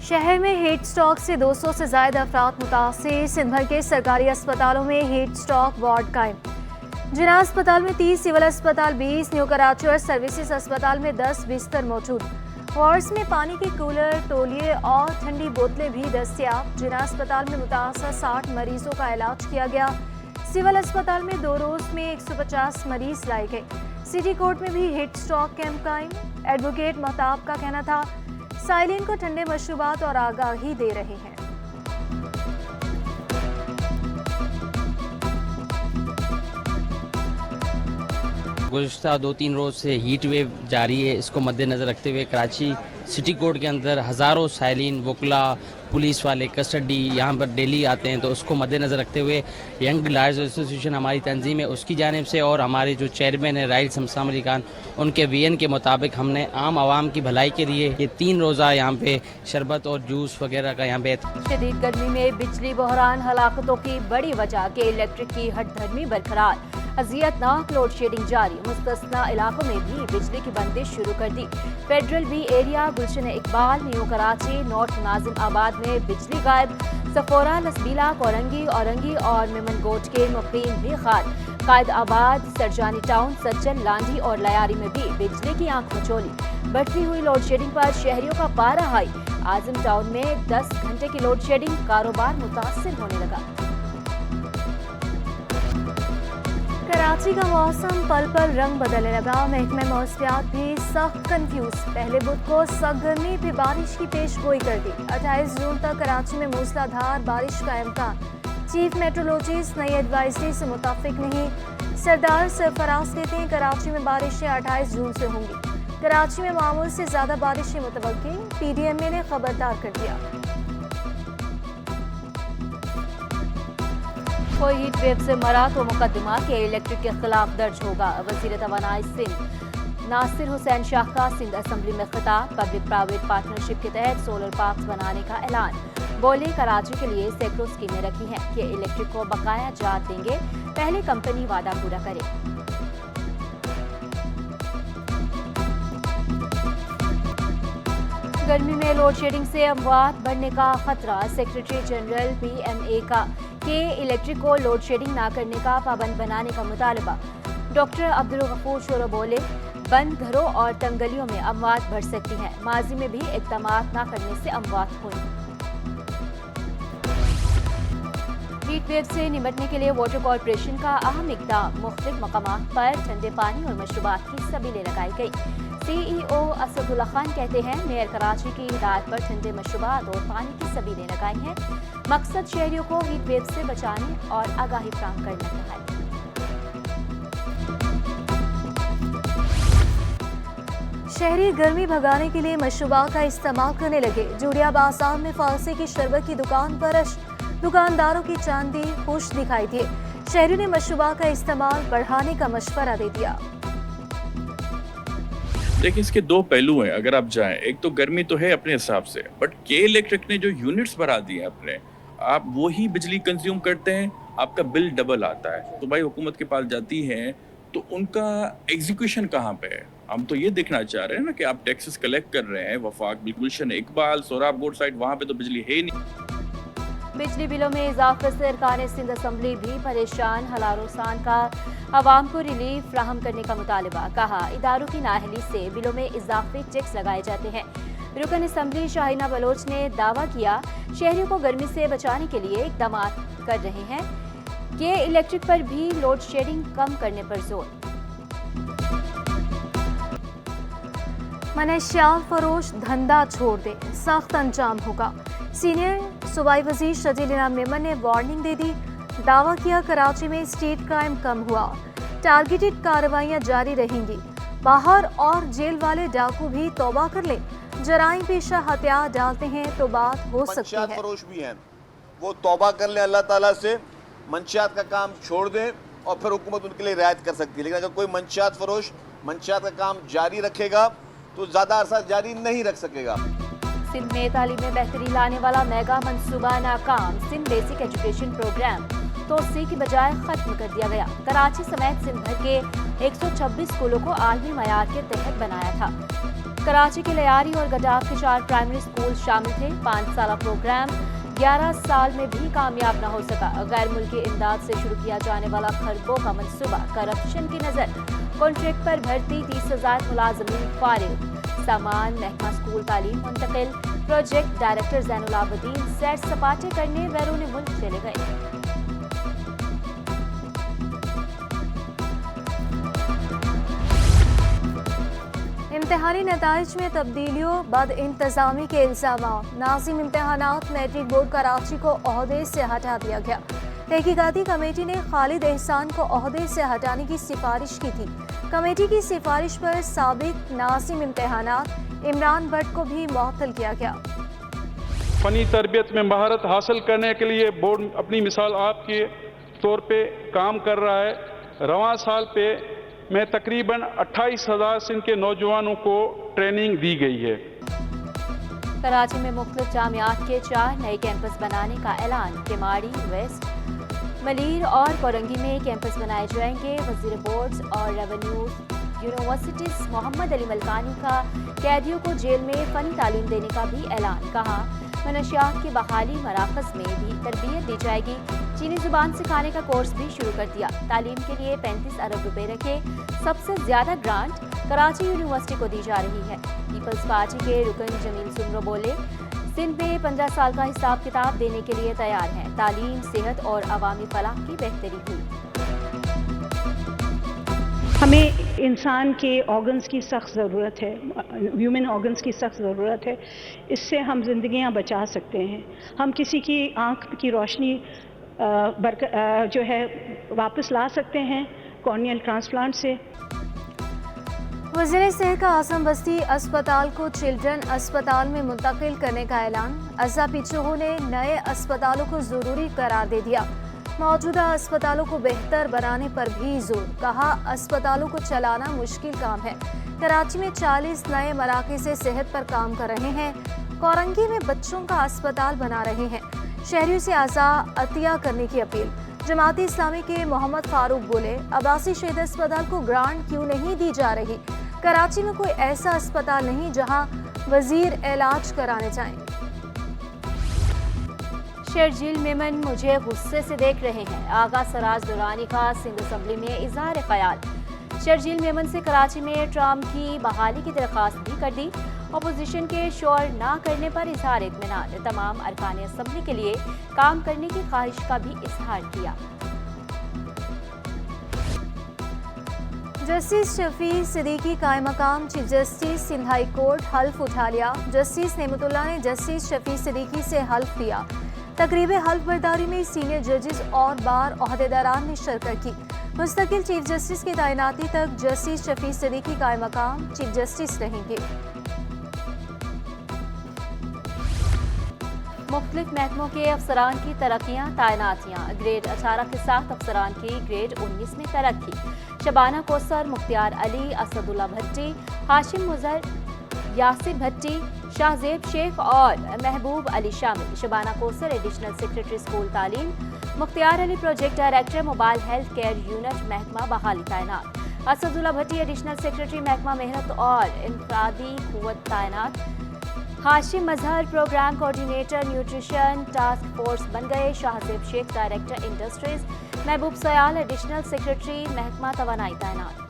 शहर में heat stroke से 200 से ज्यादा अफराद मुतासिर। सिंध भर के सरकारी अस्पतालों में हीट स्ट्रोक वार्ड कायम। जिना अस्पताल में 30, सिविल अस्पताल 20, न्यू कराची और सर्विसेज अस्पताल में 10 बिस्तर मौजूद। वार्ड्स में पानी के कूलर, तौलिए और ठंडी बोतलें भी दस्तियाब। जिना अस्पताल में मुतासर 60 मरीजों का इलाज किया गया। सिविल अस्पताल में 2 रोज में 150 मरीज लाए गए। सिटी कोर्ट में भी हीट स्ट्रोक कैंप कायम। एडवोकेट महताब का कहना था साइलिन को ठंडे मशरूबात और आगाही दे रहे हैं। गुज़िश्ता 2-3 रोज़ से हीट वेव जारी है। इसको मद्देनज़र रखते हुए कराची सिटी कोर्ट के अंदर हज़ारों साइलिन, वकला, पुलिस वाले, कस्टडी यहाँ पर डेली आते हैं। तो उसको मद्देनज़र रखते हुए यंग लॉयर्स एसोसिएशन हमारी तंजीम है, उसकी जानिब से और हमारे जो चेयरमैन है राइल शमशाम अली खान, उनके वीएन के मुताबिक हमने आम आवाम की भलाई के लिए ये 3 रोज़ा यहाँ पे शरबत और जूस वगैरह का यहाँ पे। शदीद गर्मी में बिजली बहरान, हलाकतों की बड़ी वजह के इलेक्ट्रिक की हटधर्मी बरकरार। अजियतनाक लोड शेडिंग जारी। मुस्तस्ना इलाकों में भी बिजली की बंदिश शुरू कर दी। फेडरल बी एरिया, गुलशन इकबाल, न्यू कराची, नॉर्थ नाजिम आबाद में बिजली गायब। सफोरा, लसबीला, औरंगी और मेमनगोट के मुकीम भी खाल। कायद आबाद, सरजानी टाउन, सज्जन, लांडी और लयारी में भी बिजली की आंख मचोली। बढ़ती हुई लोड शेडिंग पर शहरियों का पारा हाई। आजम टाउन में 10 घंटे की लोड शेडिंग, कारोबार मुतासिर होने लगा। कराची का मौसम पल पल रंग बदलने लगा। महकमे मौसमियात भी सख्त कंफ्यूज। पहले बुध को सख्त गर्मी फिर बारिश की पेश गोई कर दी। 28 जून तक कराची में मूसलाधार बारिश का इम्कान। चीफ मेट्रोलॉजिस्ट नई एडवाइजरी से मुताफिक नहीं। सरदार सरफराज कहते हैं कराची में बारिशें 28 जून से होंगी। कराची में मामूल से ज्यादा बारिशें मुतवक्की। पीडीएमए ने खबरदार कर दिया। कोई हीट वेव से मरा तो मुकदमा के इलेक्ट्रिक के खिलाफ दर्ज होगा। वज़ीर तवानाई सिंध नासिर हुसैन शाह का सिंध असेंबली में खिताब। पब्लिक प्राइवेट पार्टनरशिप के तहत सोलर पार्क्स बनाने का ऐलान। बोले कराची के लिए सैकड़ों स्कीमें रखी हैं कि इलेक्ट्रिक को बकाया जात देंगे, पहले कंपनी वादा पूरा करे। गर्मी में लोड शेडिंग से अमवात बढ़ने का खतरा। सेक्रेटरी जनरल पीएमए का के इलेक्ट्रिक को लोड शेडिंग ना करने का पाबंद बनाने का मुतालबा। डॉक्टर अब्दुल गफूर शोरो बोले बंद घरों और तंगलियों में अमवात बढ़ सकती हैं। माजी में भी इक़दाम ना करने से अमवात हुई। हीट वेव से निपटने के लिए वाटर कॉर्पोरेशन का अहम इक़दाम। मुख्तलिफ मकामात पर ठंडे पानी और मशरूबात की सबीलें लगाई गई। सीईओ असदुल्ला खान कहते हैं मेयर कराची की हिदायत पर ठंडे मशरूबात और पानी की सबीलें लगाई हैं। मकसद शहरियों को हीट वेव से बचाने और आगाही फराहम करने का है। शहरी गर्मी भगाने के लिए मशरूबात का इस्तेमाल करने लगे। जूड़िया बाजार में फालसे की शरबत की दुकान पर दुकानदारों की चांदी खुश दिखाई दी। शहरी ने मशरूबात का इस्तेमाल बढ़ाने का मशवरा दे दिया। देखिए इसके 2 पहलू हैं। अगर आप जाएं, एक तो गर्मी तो है अपने हिसाब से, बट के इलेक्ट्रिक ने जो यूनिट्स बढ़ा दिए हैं अपने, आप वही बिजली कंज्यूम करते हैं, आपका बिल डबल आता है। तो भाई हुकूमत के पास जाती हैं तो उनका एग्जीक्यूशन कहाँ पे है? हम तो ये देखना चाह रहे हैं ना कि आप टैक्सेस कलेक्ट कर रहे हैं। वफाक, गुलशन इकबाल, सोहराब बोर्ड साइड, वहाँ पे तो बिजली है ही नहीं। बिजली बिलों में इजाफे से अरकान सिंध असेंबली भी परेशान। हलारोसान का अवाम को रिलीफ फ्राहम करने का मुतालबा। कहा इदारों की नाअहली से बिलों में इजाफी टैक्स लगाए जाते हैं। रुकन असेंबली शाहीना बलोच ने दावा किया शहरियों को गर्मी से बचाने के लिए इक़दाम कर रहे हैं कि इलेक्ट्रिक पर भी लोड शेडिंग कम करने पर जोर। मनशियात फरोश धंधा छोड़ दे, सख्त अंजाम होगा। सीनियर सूबाई वजीर शजील इनाम मेमन ने वार्निंग दे दी। दावा किया कराची में स्ट्रीट क्राइम कम हुआ। टारगेटेड कार्रवाइयां जारी रहेंगी। बाहर और जेल वाले डाकू भी तौबा कर ले। जराइम पेशा हथियार डालते हैं तो बात हो सकती है। फरोश भी हैं, वो तौबा कर ले अल्लाह ताला से, मंशियात का काम छोड़ दें और फिर हुकूमत उनके लिए रियायत कर सकती है। लेकिन अगर कोई मंशियात फरोश मंशियात का काम जारी रखेगा तो ज़्यादा अरसा जारी नहीं रख सकेगा। सिंध में तालीम में बेहतरी लाने वाला मेगा मंसूबा नाकाम। सिंध बेसिक एजुकेशन प्रोग्राम तोसी की बजाय खत्म कर दिया गया। कराची समेत सिंध भर के 126 स्कूलों को आलमी मयार के तहत बनाया था। कराची के लयारी और गडाफ के 4 प्राइमरी स्कूल शामिल थे। 5 साला प्रोग्राम 11 साल में भी कामयाब न हो सका। गैर मुल्की इमदाद से शुरू किया जाने वाला खरबों का मंसूबा करप्शन की नजर। कॉन्ट्रैक्ट पर भर्ती 30,000 मुलाजमीन फारिग। सामान महकमा स्कूल तालीम मुंतकिल। प्रोजेक्ट डायरेक्टर जैनुल आबदीन सैर सपाटे करने बैरून मुल्क चले गए। इम्तिहानी नताइज में तब्दीलियों बद इंतजामी के इल्जाम। नाज़िम इम्तिहानात मैट्रिक बोर्ड कराची को ओहदे से हटा दिया गया। तहकीकाती कमेटी ने खालिद एहसान को ओहदे से हटाने की सिफारिश की थी। कमेटी की सिफारिश पर साबिक नाज़िम इम्तिहानात इमरान भट्ट को भी मुअत्तल किया गया। फनी तरबियत में महारत हासिल करने के लिए बोर्ड अपनी मिसाल आपके तौर पे काम कर रहा है। रवां साल पे में तकरीबन 28,000 सिंध के नौजवानों को ट्रेनिंग दी गई है। कराची में मुख्तलिफ जामियात के 4 नए कैंपस बनाने का ऐलान। केमाड़ी, वेस्ट, मलीर और कोरंगी में कैंपस बनाए जाएंगे। वजीर बोर्ड्स और रेवेन्यू यूनिवर्सिटीज मोहम्मद अली मलकानी का कैदियों को जेल में फनी तालीम देने का भी ऐलान। कहा मनशियात की बहाली मराकज़ में भी तरबियत दी जाएगी। चीनी जुबान सिखाने का कोर्स भी शुरू कर दिया। तालीम के लिए 35 अरब रुपए रखे। सबसे ज्यादा ग्रांट कराची यूनिवर्सिटी को दी जा रही है। पीपल्स पार्टी के रुकन जमील सुमरो बोले सिंध में 15 साल का हिसाब किताब देने के लिए तैयार हैं। तालीम, सेहत और अवामी फलाह की बेहतरी हुई। हमें इंसान के ऑर्गन्स की सख्त ज़रूरत है, ह्यूमन ऑर्गन्स की सख्त ज़रूरत है। इससे हम जिंदगियां बचा सकते हैं। हम किसी की आँख की रोशनी जो है वापस ला सकते हैं कॉर्नियल ट्रांसप्लांट से। वज़ीर सेहत का आज़म बस्ती अस्पताल को चिल्ड्रन अस्पताल में मुंतकिल करने का ऐलान। अज़ा पिचोहो ने नए अस्पतालों को ज़रूरी करार दे दिया। मौजूदा अस्पतालों को बेहतर बनाने पर भी जोर। कहा अस्पतालों को चलाना मुश्किल काम है। कराची में 40 नए मराकज़ सेहत पर काम कर रहे हैं। कोरंगी में बच्चों का अस्पताल बना रहे हैं। शहरियों से आज़ा अतिया करने की अपील। जमात इस्लामी के मोहम्मद फारूक बोले अब्बासी शहीद अस्पताल को ग्रांट क्यों नहीं दी जा रही। कराची में कोई ऐसा अस्पताल नहीं जहां वजीर इलाज कराने जाएं। शर्जील मेमन मुझे गुस्से से देख रहे हैं। आगा सराज दुरानी का सिंध असम्बली में इजहार ख्याल। शर्जील मेमन से कराची में ट्राम की बहाली की दरख्वास्त भी कर दी। अपोजिशन के शोर ना करने पर इजहार इत्मीनान। तमाम अरकान असम्बली के लिए काम करने की ख्वाहिश का भी इजहार किया। जस्टिस शफी सिद्दीकी कायम मकाम chief justice Sindh high court हल्फ उठा लिया। जस्टिस नेमतुल्लाह ने जस्टिस शफी सिद्दीकी से हल्फ लिया। तकरीब हल्फ बर्दारी में सीनियर जजेस और बार ओहदेदारान ने शिरकत की। मुस्तकिल चीफ जस्टिस की तैनाती तक जस्टिस शफी सिद्दीकी कायम मकाम चीफ जस्टिस रहेंगे। मुख्तलिफ महकमों के अफसरान की तरक्कियाँ तैनातियाँ। ग्रेड 18 के साथ अफसरान की ग्रेड 19 में तरक्की। शबाना कोसर, मुख्तियार अली, असदुल्ला भट्टी, हाशिम मुजर, यासिर भट्टी, शाहजेब शेख और महबूब अली शामिल। Shabana Kausar additional secretary school तालीम। Mukhtiar Ali project director mobile health care unit महकमा बहाली तैनात। असदुल्ला भट्टी एडिशनल सेक्रेटरी महकमा मेहनत और इनफरादी कुव्वत तैनात। Hashim Mazhar program coordinator nutrition task force बन गए। Shahzeb Sheikh director industries. Mehboob Siyal additional secretary महकमा तवानाई तैनात।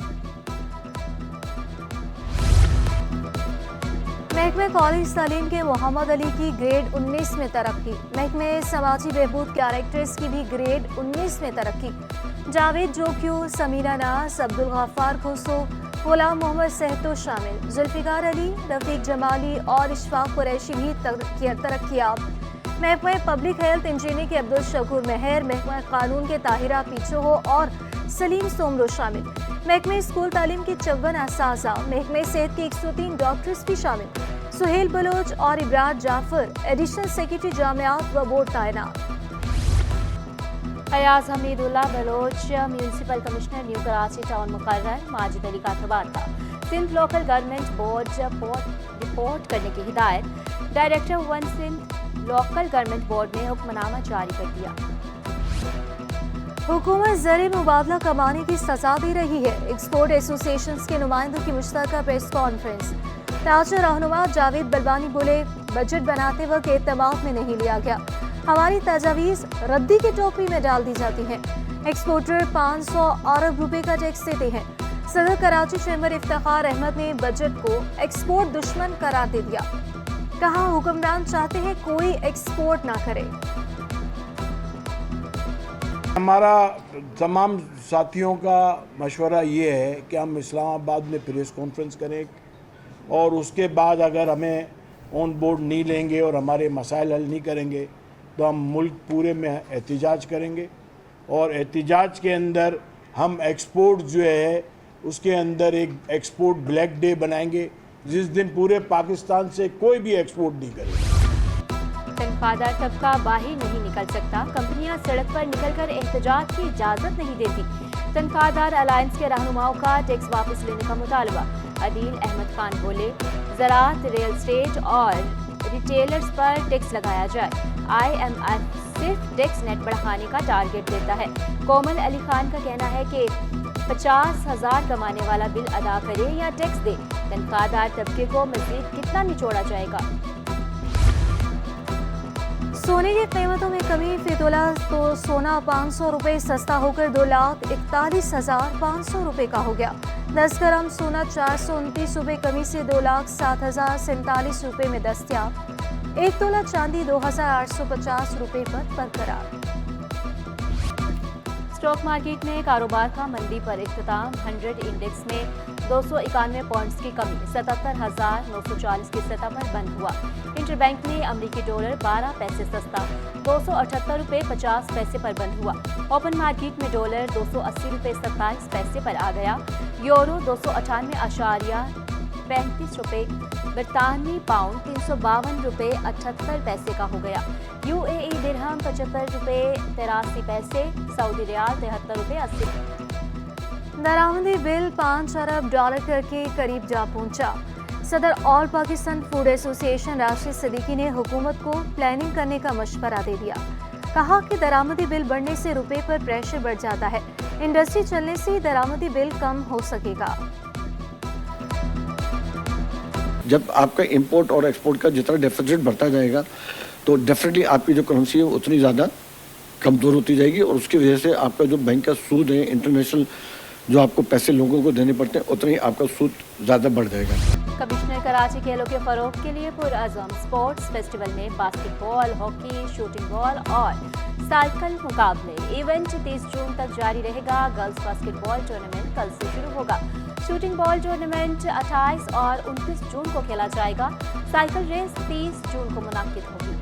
महकमे कॉलेज तालीम के मोहम्मद अली की ग्रेड 19 में तरक्की। महकमे समाजी बहबूद कैरेक्टर्स की भी ग्रेड 19 में तरक्की। जावेद जोक्यू, समीना नास, अब्दुल गफ्फार खुसो, गुलाम मोहम्मद सहतो शामिल। जुल्फिकार अली, रफीक जमाली और इशफाक कुरैशी भी तरक्कियाब। महकमा पब्लिक हेल्थ इंजीनियर के अब्दुल शकूर मेहर, महकमा कानून के ताहिरा पीछो और सलीम सोमरो शामिल। महकमे स्कूल तालीम के 54 असासा। महकमे सेहत के 103 डॉक्टर्स भी शामिल। सुहेल बलोच और इब्रार जाफर एडिशनल सेक्रेटरी जामियात व बोर्ड तैनात। Ayaz Hamidullah Baloch municipal commissioner new Karachi town मुकर्रर। माजिद अली का तबादला। Sindh local government board report करने की हिदायत। Director 1 Sindh local government board ने हुक्मनामा जारी कर दिया। हुकूमत ज़र मुबादला कमाने की सजा दे रही है। एक्सपोर्ट एसोसिएशंस के नुमाइंदों की मुश्तरका प्रेस कॉन्फ्रेंस। ताजा रहनुमा जावेद बलवानी बोले, बजट बनाते वक्त एतमाद में नहीं लिया गया। हमारी तजावीज़ रद्दी की टोकरी में डाल दी जाती हैं। एक्सपोर्टर 500 अरब रुपए का टैक्स देते हैं। सदर कराची चैम्बर इफ्तिखार अहमद ने बजट को एक्सपोर्ट दुश्मन करार दे दिया। कहा, हुक्मरान चाहते हैं कोई एक्सपोर्ट ना करे। हमारा तमाम साथियों का मशवरा ये है कि हम इस्लामाबाद में प्रेस कॉन्फ्रेंस करें और उसके बाद अगर हमें ऑन बोर्ड नहीं लेंगे और हमारे मसाइल हल नहीं करेंगे तो हम मुल्क पूरे में एहतिजाज करेंगे और एहतिजाज के अंदर हम एक्सपोर्ट जो है उसके अंदर एक एक्सपोर्ट ब्लैक डे बनाएंगे जिस दिन पूरे पाकिस्तान से कोई भी एक्सपोर्ट नहीं करेगा। तनख्वाहदार तबका बाहर नहीं निकल सकता। कंपनियां सड़क पर निकलकर एहतजाज की इजाजत नहीं देती। तनख्वाहदार अलायंस के रहनुमाओं का टैक्स वापस लेने का मुतालबा। अदील अहमद खान बोले, ज़राअत, रियल एस्टेट और रिटेलर्स पर टैक्स लगाया जाए। IMF सिर्फ टैक्स नेट बढ़ाने का टारगेट देता है। कोमल अली खान का कहना है कि 50,000 कमाने वाला बिल अदा करे या टैक्स दे, तनख्वाहदार तबके को मज़ीद कितना निचोड़ा जाएगा। सोने की कीमतों में कमी। फी तोला तो सोना 500 रुपये सस्ता होकर 2,41,500 रुपये का हो गया। 10 ग्राम सोना 429 रुपये कमी से 2,07,047 रुपये में दस्तयाब। 1 तोला चांदी 2,850 रुपये पर बरकरार। स्टॉक मार्केट में कारोबार का मंदी पर इख्तिताम। 100 इंडेक्स में 291 पॉइंट्स की कमी 77,940 की सतह पर बंद हुआ। इंटरबैंक में अमरीकी डॉलर 12 पैसे सस्ता 278 रुपये 50 पैसे पर बंद हुआ। ओपन मार्केट में डॉलर 280 रुपये 27 पैसे पर आ गया। यूरो 298.35 रुपये। बरतानवी पाउंड 352 रुपये 78 पैसे का हो गया। UAE दिरहम 75 रुपये 83 पैसे। सऊदी रियाल 73 रुपये 80। दरामदी बिल 5 अरब डॉलर के करीब जा पहुंचा। सदर all Pakistan food association Rashid Siddiqui ने हुकूमत को प्लानिंग करने का मशवरा दे दिया। कहा कि दरामदी बिल बढ़ने से रुपए पर प्रेशर बढ़ जाता है। इंडस्ट्री चलने से दरामदी बिल कम हो सकेगा। जब आपका इंपोर्ट और एक्सपोर्ट का जितना डेफिसिट बढ़ता जाएगा तो डेफिनेटली आपकी जो करेंसी है उतनी ज़्यादा कमज़ोर होती जाएगी और उसकी वजह से आपका जो बैंक का सूद है, इंटरनेशनल जो आपको पैसे लोगों को देने पड़ते हैं, उतना ही आपका सूद ज़्यादा बढ़ जाएगा। कमिश्नर कराची खेलों के फरोग के लिए पुरअज़म स्पोर्ट्स फेस्टिवल में बास्केटबॉल, हॉकी, शूटिंग बॉल और साइकिल मुकाबले। इवेंट 30 जून तक जारी रहेगा। गर्ल्स बास्केटबॉल टूर्नामेंट कल से शुरू होगा। शूटिंग बॉल टूर्नामेंट 28 और 29 जून को खेला जाएगा। साइकिल रेस 30 जून को मुनाकिद होगी।